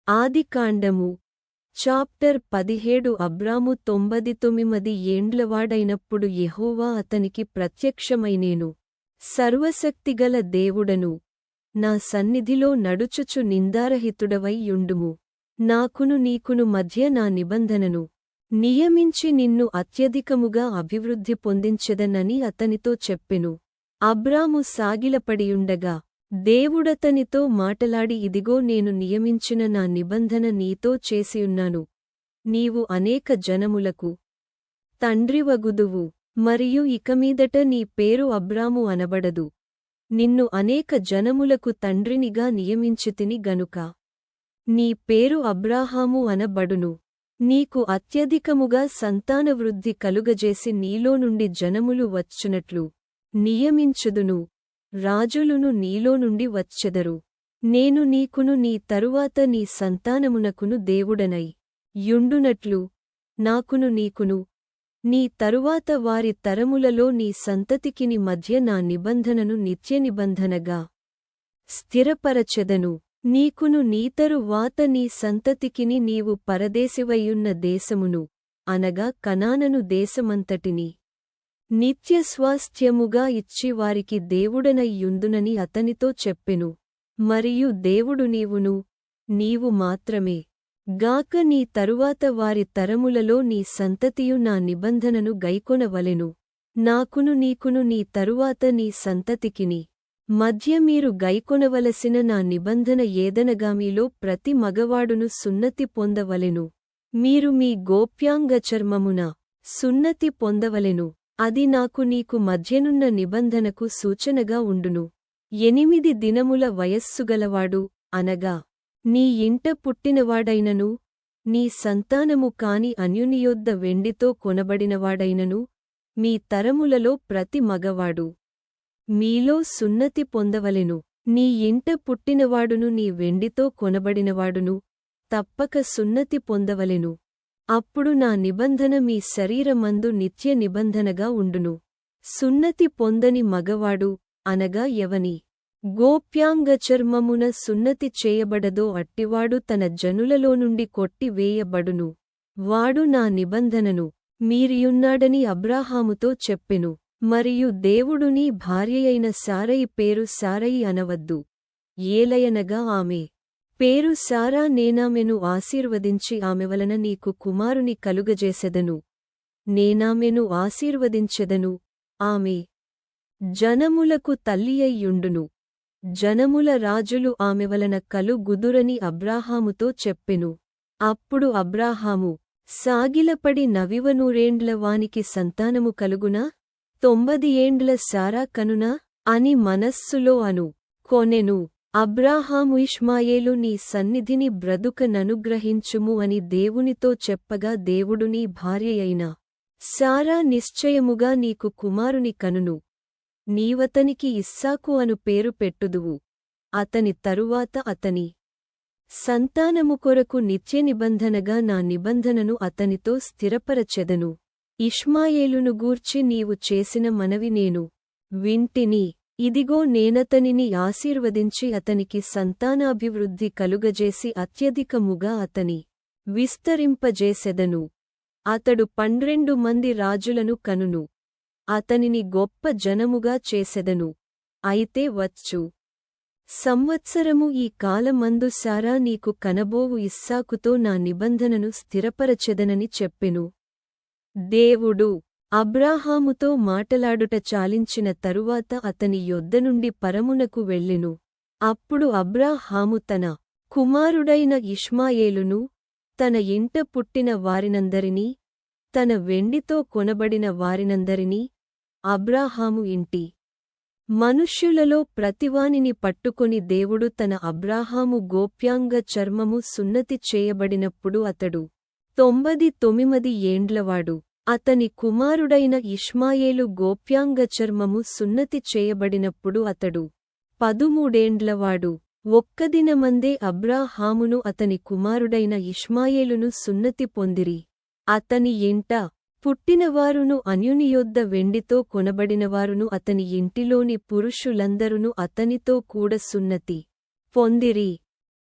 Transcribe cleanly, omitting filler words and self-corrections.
ఆదికాండము చాప్టర్ 17 అబ్రాము 99 ఏండ్లవాడైనప్పుడు యెహోవా అతనికి ప్రత్యక్షమైనేను. సర్వశక్తిగల దేవుడను, నా సన్నిధిలో నడుచుచు నిందారహితుడవై యుండుము. నాకును నీకును మధ్య నా నిబంధనను నియమించి నిన్ను అత్యధికముగా అభివృద్ధి పొందించెదనని అతనితో చెప్పెను. అబ్రాము సాగిలపడియుండగా దేవుడతనితో మాటలాడి, ఇదిగో నేను నియమించిన నా నిబంధన నీతో చేసియున్నాను. నీవు అనేక జనములకు తండ్రివగుదువు, మరియు ఇకమీదట నీ పేరు అబ్రాము అనబడదు. నిన్ను అనేక జనములకు తండ్రినిగా నియమించితిని గనుక నీ పేరు అబ్రాహాము అనబడును. నీకు అత్యధికముగా సంతానవృద్ధి కలుగజేసి నీలో నుండి జనములు వచ్చునట్లు నియమించుదును. రాజులును నీలో నుండి వచ్చెదరు. నేను నీకును నీ తరువాత నీ సంతానమునకును దేవుడనై యుండునట్లు నాకును నీకును నీ తరువాత వారి తరములలో నీ సంతతికిని మధ్య నా నిబంధనను నిత్యనిబంధనగా స్థిరపరచెదను. నీకును నీ తరువాత నీ సంతతికిని నీవు పరదేశివయ్యున్న దేశమును, అనగా కనానను దేశమంతటిని నిత్యస్వాస్థ్యముగా ఇచ్చి వారికి దేవుడనై యుందునని అతనితో చెప్పెను. మరియు దేవుడు నీవు మాత్రమే గాక నీ తరువాత వారి తరములలో నీ సంతతియు నా నిబంధనను గైకొనవలెను. నాకును నీకును నీ తరువాత నీ సంతతికిని మధ్య మీరు గైకొనవలసిన నా నిబంధన ఏదనగా మీలో ప్రతి మగవాడును సున్నతి పొందవలెను. మీరు మీ గోప్యాంగచర్మమున సున్నతి పొందవలెను. అది నాకు నీకు మధ్యనున్న నిబంధనకు సూచనగా ఉండును. 8 దినముల వయస్సుగలవాడు, అనగా నీ ఇంట పుట్టినవాడైనను, నీ సంతానము కాని అన్యునియొద్ద వెండితో కొనబడినవాడైనను, మీ తరములలో ప్రతి మగవాడు మీలో సున్నతి పొందవలెను. నీ ఇంట పుట్టినవాడును నీ వెండితో కొనబడినవాడును తప్పక సున్నతి పొందవలెను. అప్పుడు నా నిబంధన మీ శరీరమందు నిత్య నిబంధనగా ఉండును. సున్నతి పొందని మగవాడు, అనగా ఎవని గోప్యాంగచర్మమున సున్నతి చేయబడదో అట్టివాడు తన జనులలో నుండి కొట్టివేయబడును. వాడు నా నిబంధనను మీరియున్నాడని అబ్రాహాముతో చెప్పెను. మరియు దేవుడు నీ భార్యయైన సారయి పేరు సారయి అనవద్దు, ఏలయనగా ఆమె పేరు సారా. నేనామెను ఆశీర్వదించి ఆమె వలన నీకు కుమారుని కలుగజేసెదను. నేనామెను ఆశీర్వదించెదను, ఆమె జనములకు తల్లియయ్యుండును. జనముల రాజులు ఆమె వలన కలుగుదురని అబ్రాహాముతో చెప్పెను. అప్పుడు అబ్రాహాము సాగిలపడి, 100 వానికి సంతానము కలుగునా? 90 ఏండ్ల సారా కనునా అని మనస్సులో కొనెను. అబ్రాహాము ఇష్మాయేలు నీ సన్నిధిని బ్రతుకననుగ్రహించుము అని దేవునితో చెప్పగా, దేవుడు నీ భార్యయైన సారా నిశ్చయముగా నీకు కుమారుని కనును. నీవతనికి ఇస్సాకు అను పేరు పెట్టుదువు. అతని తరువాత అతని సంతానము కొరకు నిత్యనిబంధనగా నా నిబంధనను అతనితో స్థిరపరచెదను. ఇష్మాయేలును గూర్చి నీవు చేసిన మనవి నేను వింటిని. ఇదిగో నేనతనిని ఆశీర్వదించి అతనికి సంతానాభివృద్ధి కలుగజేసి అత్యధికముగా అతని విస్తరింపజేసెదను. అతడు 12 మంది రాజులను కనును. అతనిని గొప్ప జనముగా చేసెదను. అయితే వచ్చు సంవత్సరము ఈ కాలమందు సారా నీకు కనబోవు ఇస్సాకుతో నా నిబంధనను స్థిరపరచెదనని చెప్పెను. దేవుడు అబ్రాహాముతో మాటలాడుట చాలించిన తరువాత అతని యొద్దనుండి పరమునకు వెళ్ళెను. అప్పుడు అబ్రాహాము తన కుమారుడైన ఇష్మాయేలును, తన ఇంట పుట్టిన వారినందరినీ, తన వెండితో కొనబడిన వారినందరినీ, అబ్రాహాము ఇంటి మనుష్యులలో ప్రతివానిని పట్టుకొని దేవుడు తన అబ్రాహాము గోప్యాంగ చర్మము సున్నతి చేయబడినప్పుడు అతడు 99 ఏండ్లవాడు. అతని కుమారుడైన ఇష్మాయేలు గోప్యాంగచర్మము సున్నతి చేయబడినప్పుడు అతడు 13 ఏండ్లవాడు. ఒక్కదినమందే అబ్రాహామును అతని కుమారుడైన ఇష్మాయేలును సున్నతి పొందిరి. అతని ఇంట పుట్టినవారును అన్యునియొద్ద వెండితో కొనబడినవారును అతని ఇంటిలోని పురుషులందరును అతనితో కూడా సున్నతి పొందిరి.